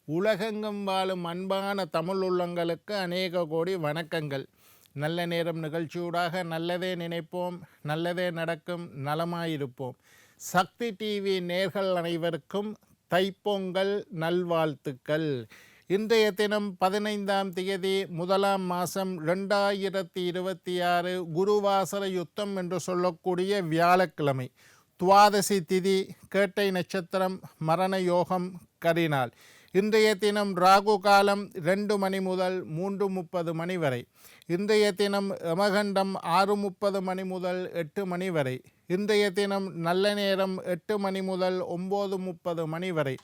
உலகெங்கும் வாழும் அன்பான தமிழ் உள்ளங்களுக்கு அநேக கோடி வணக்கங்கள். நல்ல நேரம் நிகழ்ச்சியூடாக நல்லதே நினைப்போம், நல்லதே நடக்கும், நலமாயிருப்போம். சக்தி டிவி நேர்கள் அனைவருக்கும் தைப்பொங்கல் நல்வாழ்த்துக்கள். இன்றைய தினம் 15ஆம் தேதி 1ஆம் மாதம் 2026 குருவாசர யுத்தம் என்று சொல்லக்கூடிய வியாழக்கிழமை. துவாதசி திதி, கேட்டை நட்சத்திரம், மரண யோகம், கரிநாள். இன்றைய தினம் ராகு காலம் 2 மணி முதல் 3:30 மணி வரை. இன்றைய தினம் யமகண்டம் 6:30 மணி முதல் 8 மணி வரை. இன்றைய தினம் நல்ல நேரம் 8 மணி முதல் 9:30 மணி வரை.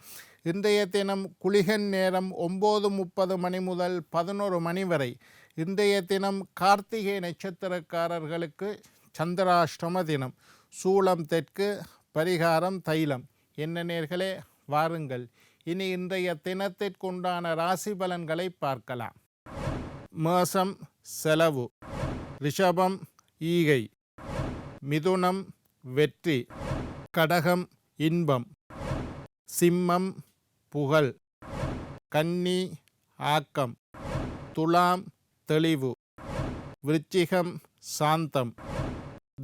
இன்றைய தினம் குளிகன் நேரம் 9:30 மணி முதல் 11 மணி வரை. இன்றைய தினம் கார்த்திகை நட்சத்திரக்காரர்களுக்கு சந்திராஷ்டம தினம். சூளம் தெற்கு, பரிகாரம் தைலம். என்ன நேர்களே, வாருங்கள் இனி இன்றைய தினத்திற்குண்டான ராசி பலன்களை பார்க்கலாம். மேஷம் செலவு, ரிஷபம் ஈகை, மிதுனம் வெற்றி, கடகம் இன்பம், சிம்மம் புகழ், கன்னி ஆக்கம், துலாம் தெளிவு, விருச்சிகம் சாந்தம்,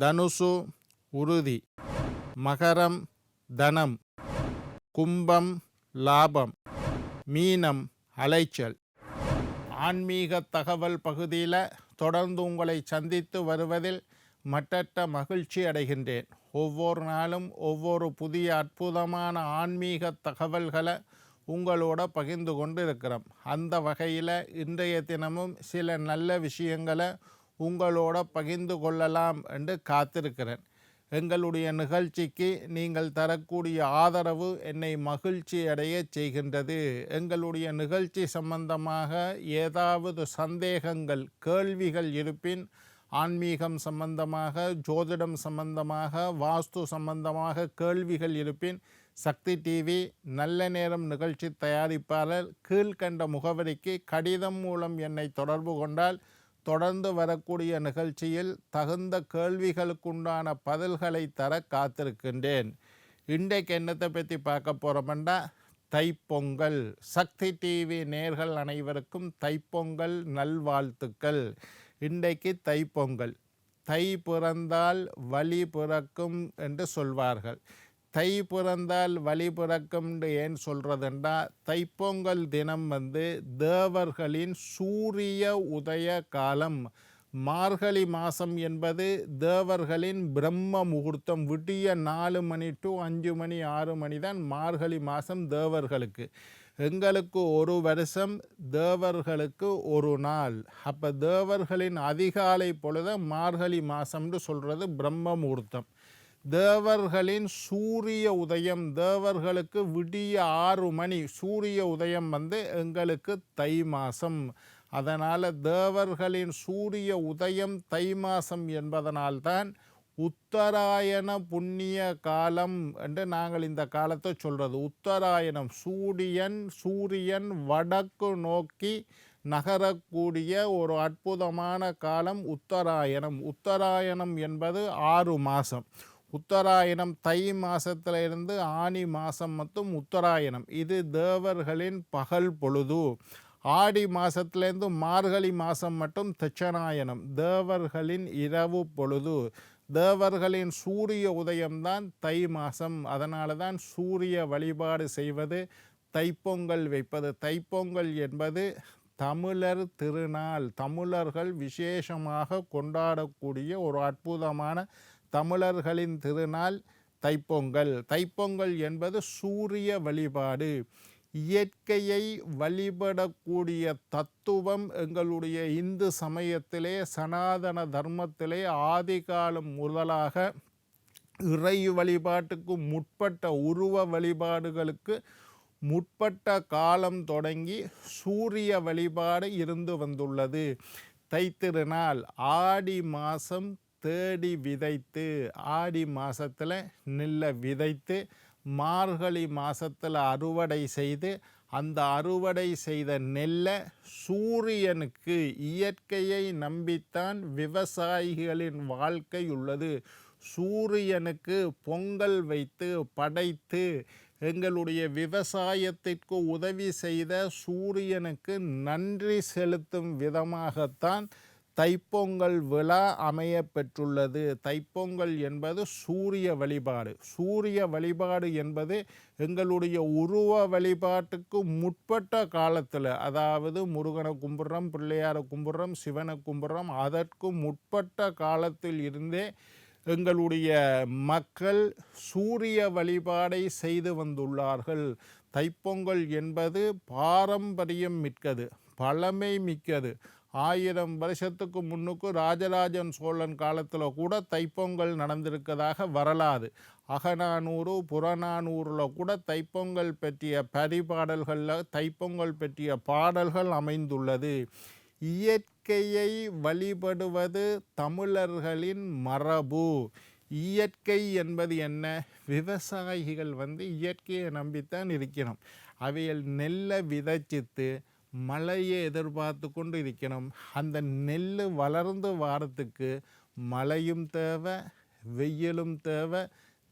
தனுசு உறுதி, மகரம் தனம், கும்பம் லாபம், மீனம் அலைச்சல். ஆன்மீக தகவல் பகுதியில் தொடர்ந்து உங்களை சந்தித்து வருவதில் மட்டற்ற மகிழ்ச்சி அடைகின்றேன். ஒவ்வொரு நாளும் ஒவ்வொரு புதிய அற்புதமான ஆன்மீக தகவல்களை உங்களோட பகிர்ந்து கொண்டு இருக்கிறோம். அந்த வகையில் இன்றைய தினமும் சில நல்ல விஷயங்களை உங்களோட பகிர்ந்து கொள்ளலாம் என்று காத்திருக்கிறேன். எங்களுடைய நிகழ்ச்சிக்கு நீங்கள் தரக்கூடிய ஆதரவு என்னை மகிழ்ச்சி அடைய செய்கின்றது. எங்களுடைய நிகழ்ச்சி சம்பந்தமாக ஏதாவது சந்தேகங்கள், கேள்விகள் இருப்பின், ஆன்மீகம் சம்பந்தமாக, ஜோதிடம் சம்பந்தமாக, வாஸ்து சம்பந்தமாக கேள்விகள் இருப்பின், சக்தி டிவி நல்ல நேரம் நிகழ்ச்சி தயாரிப்பாளர் கீழ்கண்ட முகவரிக்கு கடிதம் மூலம் என்னை தொடர்பு கொண்டால் தொடர்ந்து வரக்கூடிய நிகழ்ச்சியில் தகுந்த கேள்விகளுக்குண்டான பதில்களை தர காத்திருக்கின்றேன். இன்றைக்கு என்னத்தை பற்றி பார்க்க போகிறோம்னா, தைப்பொங்கல். சக்தி டிவி நேர்கள் அனைவருக்கும் தைப்பொங்கல் நல்வாழ்த்துக்கள். இன்றைக்கு தைப்பொங்கல். தை பிறந்தால் வழி பிறக்கும் என்று சொல்வார்கள். தை பிறந்தால் வழி பிறக்கும் ஏன் சொல்கிறதுண்டா, தைப்பொங்கல் தினம் தேவர்களின் சூரிய உதய காலம். மார்கழி மாதம் என்பது தேவர்களின் பிரம்ம முகூர்த்தம். விடிய 4 மணி டு 5 மணி 6 மணி தான் மார்கழி மாதம் தேவர்களுக்கு. எங்களுக்கு ஒரு வருஷம், தேவர்களுக்கு ஒரு நாள். அப்போ தேவர்களின் அதிகாலை பொழுது மார்கழி மாதம்னு சொல்கிறது பிரம்ம முகூர்த்தம். தேவர்களின் சூரிய உதயம், தேவர்களுக்கு விடிய 6 மணி சூரிய உதயம் எங்களுக்கு தை மாதம். அதனால் தேவர்களின் சூரிய உதயம் தை மாதம் என்பதனால்தான் உத்தராயண புண்ணிய காலம் என்று நாங்கள் இந்த காலத்தை சொல்கிறது. உத்தராயணம், சூரியன் வடக்கு நோக்கி நகரக்கூடிய ஒரு அற்புதமான காலம் உத்தராயணம். உத்தராயணம் என்பது 6 மாதம். உத்தராயணம் தை மாதத்திலிருந்து ஆனி மாதம் மட்டும் உத்தராயணம். இது தேவர்களின் பகல் பொழுது. ஆடி மாதத்துலேருந்து மார்கழி மாதம் மட்டும் தட்சணாயனம், தேவர்களின் இரவு பொழுது. தேவர்களின் சூரிய உதயம்தான் தை மாதம். அதனால தான் சூரிய வழிபாடு செய்வது, தைப்பொங்கல் வைப்பது. தைப்பொங்கல் என்பது தமிழர் திருநாள். தமிழர்கள் விசேஷமாக கொண்டாடக்கூடிய ஒரு அற்புதமான தமிழர்களின் திருநாள் தைப்பொங்கல். தைப்பொங்கல் என்பது சூரிய வழிபாடு. இயற்கையை வழிபடக்கூடிய தத்துவம் எங்களுடைய இந்து சமயத்திலே, சனாதன தர்மத்திலே ஆதிகாலம் முதலாக இறை வழிபாட்டுக்கு முற்பட்ட, உருவ வழிபாடுகளுக்கு முற்பட்ட காலம் தொடங்கி சூரிய வழிபாடு இருந்து வந்துள்ளது. தைத்திருநாள் ஆடி மாதம் தேடி விதைத்து, ஆடி மாதத்தில் நெல்லை விதைத்து மார்கழி மாதத்தில் அறுவடை செய்து, அந்த அறுவடை செய்த நெல்லை சூரியனுக்கு, இயற்கையை நம்பித்தான் விவசாயிகளின் வாழ்க்கை உள்ளது. சூரியனுக்கு பொங்கல் வைத்து படைத்து எங்களுடைய விவசாயத்திற்கு உதவி செய்த சூரியனுக்கு நன்றி செலுத்தும் விதமாகத்தான் தைப்பொங்கல் விழா அமைய பெற்றுள்ளது. தைப்பொங்கல் என்பது சூரிய வழிபாடு. சூரிய வழிபாடு என்பது எங்களுடைய உருவ வழிபாட்டுக்கு முற்பட்ட காலத்தில், அதாவது முருகனை கும்பிட்றோம், பிள்ளையாரை கும்பிட்றோம், சிவனை கும்பிட்றோம், அதற்கு முற்பட்ட காலத்தில் இருந்தே எங்களுடைய மக்கள் சூரிய வழிபாடை செய்து வந்துள்ளார்கள். தைப்பொங்கல் என்பது பாரம்பரியம் மிக்கது, பழமை மிக்கது. 1000 வருஷத்துக்கு முன்னுக்கு ராஜராஜன் சோழன் காலத்தில் கூட தைப்பொங்கல் நடந்திருக்கதாக வரலாறு. அகநானூறு புறநானூறில் கூட தைப்பொங்கல் பற்றிய பரிபாடல்களில் தைப்பொங்கல் பற்றிய பாடல்கள் அமைந்துள்ளது. இயற்கையை வழிபடுவது தமிழர்களின் மரபு. இயற்கை என்பது என்ன? விவசாயிகள் இயற்கையை நம்பித்தான் இருக்கிறோம். அவைகள் நெல்லை விதைச்சித்து மழையை எதிர்பார்த்து கொண்டு இருக்கணும். அந்த நெல் வளர்ந்து வாரத்துக்கு மழையும் தேவை, வெயிலும் தேவை.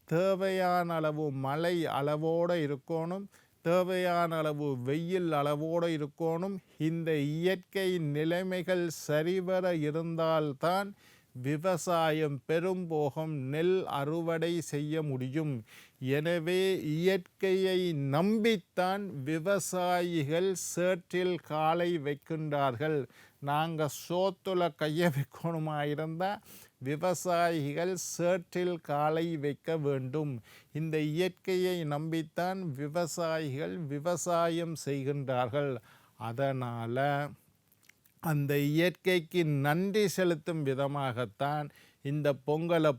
தேவையான அளவு மழை அளவோடு இருக்கணும், தேவையான அளவு வெயில் அளவோடு இருக்கணும். இந்த இயற்கை நிலைமைகள் சரிவர இருந்தால்தான் விவசாயம் பெரும்போகம் நெல் அறுவடை செய்ய முடியும். எனவே இயற்கையை நம்பித்தான் விவசாயிகள் சேற்றில் காலை வைக்கின்றார்கள். நாங்கள் சோத்துல கையை வைக்கணுமா இருந்தால் விவசாயிகள் சேற்றில் காலை வைக்க வேண்டும். இந்த இயற்கையை நம்பித்தான் விவசாயிகள் விவசாயம் செய்கின்றார்கள். அதனால் அந்த இயற்கைக்கு நன்றி செலுத்தும் விதமாகத்தான் இந்த பொங்கலை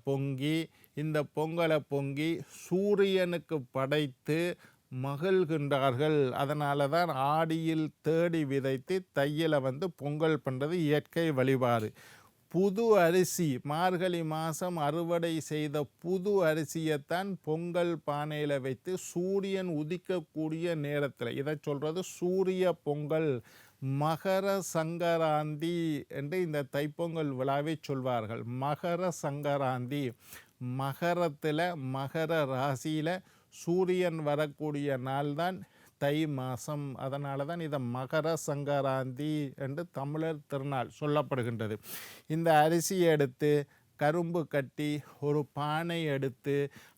பொங்கி சூரியனுக்கு படைத்து மகிழ்கின்றார்கள். அதனால தான் ஆடியில் தேடி விதைத்து தையில் பொங்கல் பண்ணுறது இயற்கை வழிபாடு. புது அரிசி, மார்கழி மாதம் அறுவடை செய்த புது அரிசியைத்தான் பொங்கல் பானையில் வைத்து சூரியன் உதிக்கக்கூடிய நேரத்தில், இதை சொல்கிறது சூரிய பொங்கல். மகர சங்கராந்தி என்று இந்த தைப்பொங்கல் விழாவை சொல்வார்கள். மகர சங்கராந்தி, மகரத்தில் மகர ராசியில் சூரியன் வரக்கூடிய நாள்தான் தை மாதம். அதனால தான் இதை மகர சங்கராந்தி என்று தமிழர் திருநாள் சொல்லப்படுகின்றது. இந்த அரிசியை எடுத்து கரும்பு கட்டி ஒரு பானை எடுத்து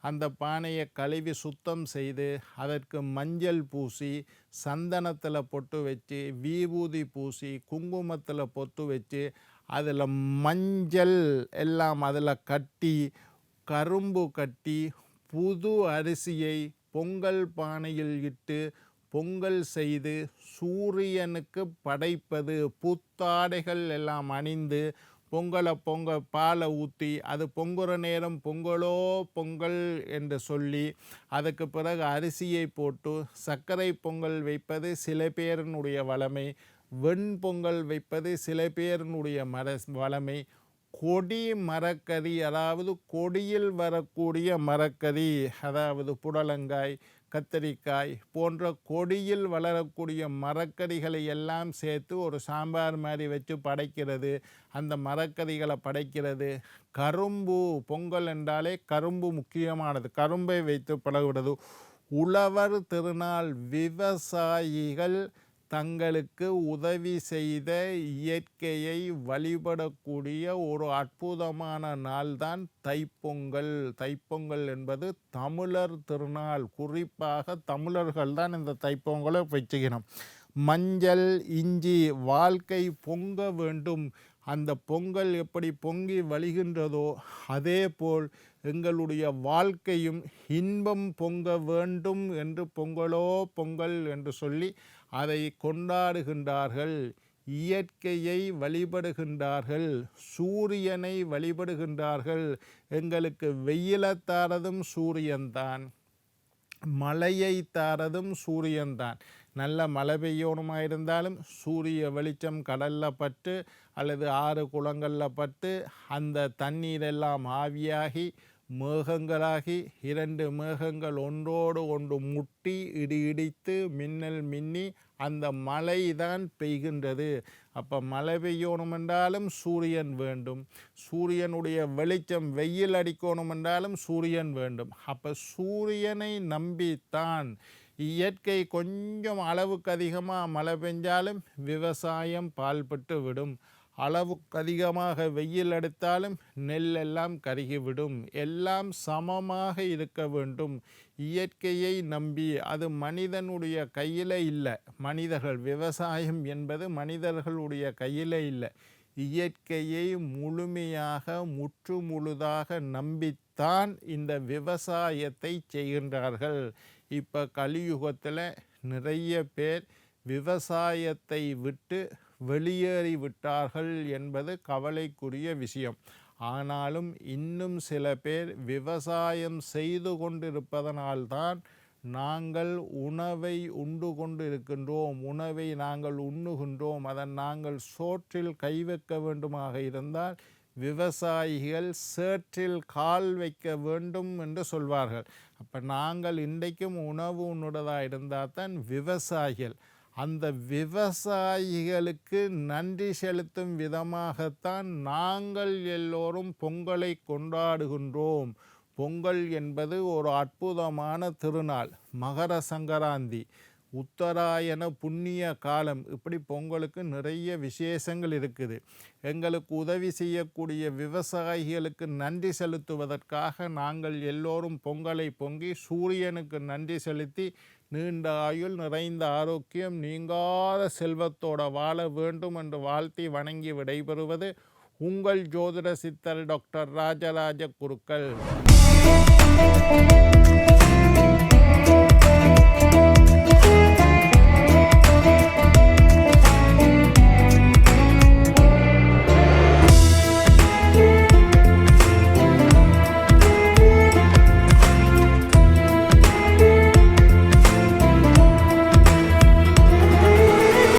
அந்த பானையை கழுவி சுத்தம் செய்து அதற்கு மஞ்சள் பூசி, சந்தனத்தில் பொட்டு வச்சு, விபூதி பூசி, குங்குமத்தில் பொட்டு வச்சு, அதில் மஞ்சள் எல்லாம் அதில் கட்டி, கரும்பு கட்டி, புது அரிசியை பொங்கல் பானையில் இட்டு பொங்கல் செய்து சூரியனுக்கு படைப்பது. புத்தாடைகள் எல்லாம் அணிந்து பாலை ஊற்றி அது பொங்குற நேரம் பொங்கலோ பொங்கல் என்று சொல்லி அதுக்கு பிறகு அரிசியை போட்டு சர்க்கரை பொங்கல் வைப்பது சில பேரினுடைய வளமை, வெண்பொங்கல் வைப்பது சில பேரினுடைய வளமை. கொடி மரக்கறி, அதாவது கொடியில் வரக்கூடிய மரக்கறி, அதாவது புடலங்காய், கத்தரிக்காய் போன்ற கொடியில் வளரக்கூடிய மரக்கறிகளை எல்லாம் சேர்த்து ஒரு சாம்பார் மாதிரி வச்சு படைக்கிறது. அந்த மரக்கறிகளை படைக்கிறது. கரும்பு, பொங்கல் என்றாலே கரும்பு முக்கியமானது. கரும்பை வைத்து பழகுவது. உழவர் திருநாள், விவசாயிகள் தங்களுக்கு உதவி செய்த இயற்கையை வழிபடக்கூடிய ஒரு அற்புதமான நாள்தான் தைப்பொங்கல். தைப்பொங்கல் என்பது தமிழர் திருநாள். குறிப்பாக தமிழர்கள் தான் இந்த தைப்பொங்கலை வச்சுக்கணும். மஞ்சள், இஞ்சி, வாழ்க்கை பொங்க வேண்டும். அந்த பொங்கல் எப்படி பொங்கி வழிகின்றதோ அதே போல் எங்களுடைய வாழ்க்கையும் இன்பம் பொங்க வேண்டும் என்று பொங்கலோ பொங்கல் என்று சொல்லி அதை கொண்டாடுகின்றார்கள். இயற்கையை வழிபடுகின்றார்கள், சூரியனை வழிபடுகின்றார்கள். எங்களுக்கு வெயிலை தாரதும் சூரியன்தான், மழையை தாரதும் சூரியன்தான். நல்ல மழை பெய்யணுமாக இருந்தாலும் சூரிய வெளிச்சம் கடலில் பட்டு அல்லது ஆறு குளங்களில் பட்டு அந்த தண்ணீரெல்லாம் ஆவியாகி மேகங்களாகி 2 மேகங்கள் ஒன்றோடு ஒன்று முட்டி இடி இடித்து மின்னல் மின்னி அந்த மழை தான் பெய்கின்றது. அப்போ மழை பெய்யணும் என்றாலும் சூரியன் வேண்டும், சூரியனுடைய வெளிச்சம் வெயில் அடிக்கணும் என்றாலும் சூரியன் வேண்டும். அப்போ சூரியனை நம்பித்தான் இயற்கை கொஞ்சம் அளவுக்கு அதிகமாக மழை பெஞ்சாலும் விவசாயம் பால்பட்டு விடும், அளவுக்கு அதிகமாக வெயில் எடுத்தாலும் நெல் எல்லாம் கருகிவிடும். எல்லாம் சமமாக இருக்க வேண்டும். இயற்கையை நம்பி, அது மனிதனுடைய கையில் இல்லை. மனிதர்கள், விவசாயம் என்பது மனிதர்களுடைய கையில் இல்லை. இயற்கையை முழுமையாக முற்று முழுதாக நம்பித்தான் இந்த விவசாயத்தை செய்கின்றார்கள். இப்போ கலியுகத்தில் நிறைய பேர் விவசாயத்தை விட்டு வெளியேறி விட்டார்கள் என்பது கவலைக்குரிய விஷயம். ஆனாலும் இன்னும் சில பேர் விவசாயம் செய்து கொண்டிருப்பதனால்தான் நாங்கள் உணவை உண்டு கொண்டு இருக்கின்றோம், உணவை நாங்கள் உண்ணுகின்றோம். அதன் நாங்கள் சோற்றில் கை வைக்க வேண்டுமாக இருந்தால் விவசாயிகள் சேற்றில் கால் வைக்க வேண்டும் என்று சொல்வார்கள். அப்போ நாங்கள் இன்றைக்கும் உணவு உண்ணுவதாக இருந்தால் தான் விவசாயிகள், அந்த விவசாயிகளுக்கு நன்றி செலுத்தும் விதமாகத்தான் நாங்கள் எல்லோரும் பொங்கலை கொண்டாடுகின்றோம். பொங்கல் என்பது ஒரு அற்புதமான திருநாள். மகர சங்கராந்தி, உத்தராயண புண்ணிய காலம், இப்படி பொங்கலுக்கு நிறைய விசேஷங்கள் இருக்குது. எங்களுக்கு உதவி செய்யக்கூடிய விவசாயிகளுக்கு நன்றி செலுத்துவதற்காக நாங்கள் எல்லோரும் பொங்கலை பொங்கி சூரியனுக்கு நன்றி செலுத்தி நீண்ட ஆயுள், நிறைந்த ஆரோக்கியம், நீங்காத செல்வத்தோட வாழ வேண்டும் என்று வாழ்த்தி வணங்கி விடைபெறுவது உங்கள் ஜோதிட சித்தர் டாக்டர் ராஜராஜ குருக்கள்.